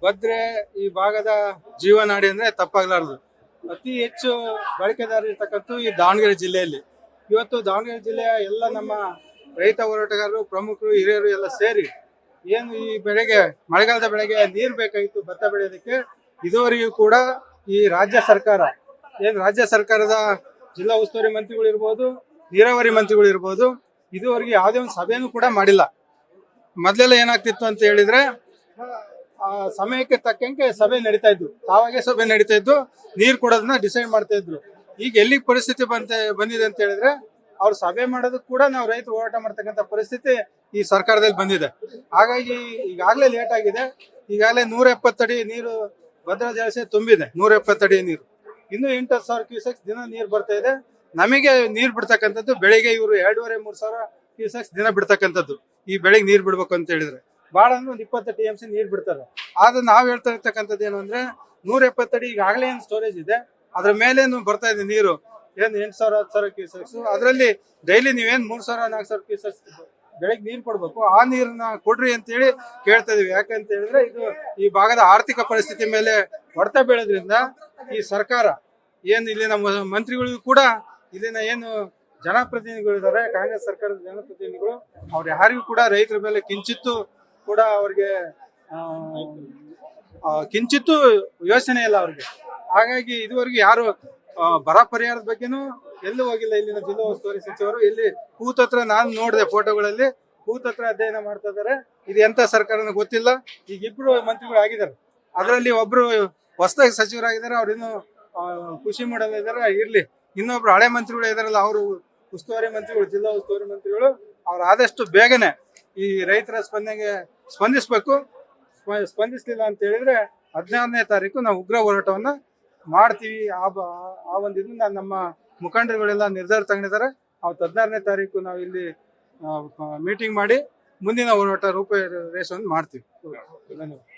ಭದ್ರೆ ಈ ಭಾಗದ ಜೀವನಾಡಿ ಅಂದ್ರೆ ತಪ್ಪಾಗ್ಲಾರ್ದು. ಅತಿ ಹೆಚ್ಚು ಬಳಕೆದಾರ ಇರ್ತಕ್ಕಂಥ ಈ ದಾವಣಗೆರೆ ಜಿಲ್ಲೆಯಲ್ಲಿ. ಇವತ್ತು ದಾವಣಗೆರೆ ಜಿಲ್ಲೆಯ ಎಲ್ಲ ನಮ್ಮ ರೈತ ಹೋರಾಟಗಾರರು, ಪ್ರಮುಖರು, ಹಿರಿಯರು ಎಲ್ಲ ಸೇರಿ ಏನು ಈ ಬೆಳೆಗೆ, ಮಳೆಗಾಲದ ಬೆಳೆಗೆ ನೀರು ಬೇಕಾಗಿತ್ತು ಭತ್ತ ಬೆಳೆಯೋದಕ್ಕೆ, ಇದುವರೆಗೂ ಕೂಡ ಈ ರಾಜ್ಯ ಸರ್ಕಾರದ ಜಿಲ್ಲಾ ಉಸ್ತುವಾರಿ ಮಂತ್ರಿಗಳು ಇರ್ಬೋದು, ನೀರಾವರಿ ಮಂತ್ರಿಗಳು ಇರ್ಬೋದು, ಇದುವರೆಗೆ ಯಾವುದೇ ಒಂದು ಸಭೆನೂ ಕೂಡ ಮಾಡಿಲ್ಲ. ಮೊದಲೆಲ್ಲ ಏನಾಗ್ತಿತ್ತು ಅಂತ ಹೇಳಿದ್ರೆ ಸಮಯಕ್ಕೆ ತಕ್ಕಂಗೆ ಸಭೆ ನಡೀತಾ ಇದ್ವು, ತಾವಾಗೆ ಸಭೆ ನಡೀತಾ ಇದ್ದು ನೀರು ಕೊಡೋದನ್ನ ಡಿಸೈಡ್ ಮಾಡ್ತಾ ಇದ್ರು. ಈಗ ಎಲ್ಲಿ ಪರಿಸ್ಥಿತಿ ಬಂದಿದೆ ಅಂತ ಹೇಳಿದ್ರೆ ಅವ್ರು ಸಭೆ ಮಾಡೋದಕ್ಕೆ ಕೂಡ ನಾವು ರೈತರು ಹೋರಾಟ ಮಾಡ್ತಕ್ಕಂಥ ಪರಿಸ್ಥಿತಿ ಈ ಸರ್ಕಾರದಲ್ಲಿ ಬಂದಿದೆ. ಹಾಗಾಗಿ ಈಗಾಗಲೇ ಲೇಟ್ ಆಗಿದೆ. ಈಗಾಗಲೇ 170 ಅಡಿ ನೀರು ಭದ್ರಾ ಜಲಾಶಯ ತುಂಬಿದೆ. 170 ಅಡಿ ನೀರು, ಇನ್ನು 8,000 ಕ್ಯೂಸೆಕ್ಸ್ ದಿನ ನೀರು ಬರ್ತಾ ಇದೆ. ನಮಗೆ ನೀರು ಬಿಡ್ತಕ್ಕಂಥದ್ದು ಬೆಳಿಗ್ಗೆ ಇವರು 2,500-3 ಸಾವಿರ ಕ್ಯೂಸೆಕ್ಸ್ ದಿನ ಬಿಡ್ತಕ್ಕಂಥದ್ದು. ಈ ಬೆಳೆಗೆ ನೀರು ಬಿಡ್ಬೇಕು ಅಂತ ಹೇಳಿದ್ರೆ ಬಹಳ ಅಂದ್ರೆ ಒಂದು 20 TMC ನೀರು ಬಿಡ್ತಾರೆ. ಆದ್ರೆ ನಾವ್ ಹೇಳ್ತಾ ಇರ್ತಕ್ಕಂಥದ್ದು ಏನು ಅಂದ್ರೆ 170 ಅಡಿ ಈಗಾಗಲೇ ಏನು ಸ್ಟೋರೇಜ್ ಇದೆ, ಅದ್ರ ಮೇಲೇನು ಬರ್ತಾ ಇದೆ ನೀರು, ಏನ್ 8,000-10,000 ಕ್ಯೂಸೆಕ್ಸ್. ಅದರಲ್ಲಿ ಡೈಲಿ ನೀವೇನ್ 3,000-4,000 ಕ್ಯೂಸೆಕ್ಸ್ ಬೆಳೆಗೆ ನೀರು ಕೊಡ್ಬೇಕು. ಆ ನೀರನ್ನ ಕೊಡ್ರಿ ಅಂತ ಹೇಳಿ ಕೇಳ್ತಾ ಇದೀವಿ. ಯಾಕಂತ ಹೇಳಿದ್ರೆ ಇದು ಈ ಭಾಗದ ಆರ್ಥಿಕ ಪರಿಸ್ಥಿತಿ ಮೇಲೆ ಹೊಡೆತ ಬೀಳೋದ್ರಿಂದ ಈ ಸರ್ಕಾರ ಏನು ಇಲ್ಲಿನ ಮಂತ್ರಿಗಳಿಗೂ ಕೂಡ, ಇಲ್ಲಿನ ಏನು ಜನಪ್ರತಿನಿಧಿಗಳು ಇದ್ದಾರೆ, ಕಾಂಗ್ರೆಸ್ ಸರ್ಕಾರದ ಜನಪ್ರತಿನಿಧಿಗಳು, ಅವ್ರು ಯಾರಿಗೂ ಕೂಡ ರೈತರ ಮೇಲೆ ಕಿಂಚಿತ್ತು ಕೂಡ ಅವ್ರಿಗೆ ಕಿಂಚಿತ್ತು ಯೋಚನೆ ಇಲ್ಲ ಅವ್ರಿಗೆ. ಹಾಗಾಗಿ ಇದುವರೆಗೆ ಯಾರು ಬರ ಪರಿಹಾರದ ಬಗ್ಗೆನೂ ಎಲ್ಲೂ ಹೋಗಿಲ್ಲ. ಇಲ್ಲಿನ ಜಿಲ್ಲಾ ಉಸ್ತುವಾರಿ ಸಚಿವರು ಇಲ್ಲಿ ಕೂತತ್ರ ನಾನು ನೋಡಿದೆ, ಫೋಟೋಗಳಲ್ಲಿ ಕೂತತ್ರ ಅಧ್ಯಯನ ಮಾಡ್ತಾ ಇದಾರೆ. ಇದು ಎಂತ ಸರ್ಕಾರನ ಗೊತ್ತಿಲ್ಲ. ಈಗ 2 ಮಂತ್ರಿಗಳು ಆಗಿದ್ದಾರೆ, ಅದರಲ್ಲಿ ಒಬ್ರು ಹೊಸದಾಗಿ ಸಚಿವರಾಗಿದ್ದಾರೆ, ಅವ್ರು ಇನ್ನೂ ಖುಷಿ ಮಾಡೋದಿದ್ದಾರೆ. ಇರ್ಲಿ, ಇನ್ನೊಬ್ರು ಹಳೆ ಮಂತ್ರಿಗಳು ಇದಾರಲ್ಲ, ಅವರು ಉಸ್ತುವಾರಿ ಮಂತ್ರಿಗಳು, ಜಿಲ್ಲಾ ಉಸ್ತುವಾರಿ ಮಂತ್ರಿಗಳು, ಅವ್ರು ಆದಷ್ಟು ಬೇಗನೆ ಈ ರೈತರ ಸ್ಪಂದನೆಗೆ ಸ್ಪಂದಿಸ್ಬೇಕು. ಸ್ಪಂದಿಸ್ಲಿಲ್ಲ ಅಂತ ಹೇಳಿದ್ರೆ 16ನೇ ತಾರೀಕು ನಾವು ಉಗ್ರ ಹೋರಾಟವನ್ನ ಮಾಡ್ತೀವಿ. ಆ ಒಂದು ಇದನ್ನ ನಮ್ಮ ಮುಖಂಡರುಗಳೆಲ್ಲ ನಿರ್ಧಾರ ತಗೊಂಡಿದ್ದಾರೆ. ಅವತ್ತು 16ನೇ ತಾರೀಕು ನಾವು ಇಲ್ಲಿ ಮೀಟಿಂಗ್ ಮಾಡಿ ಮುಂದಿನ ಹೋರಾಟ ರೂಪರೇಷವನ್ನು ಮಾಡ್ತೀವಿ. ಧನ್ಯವಾದ.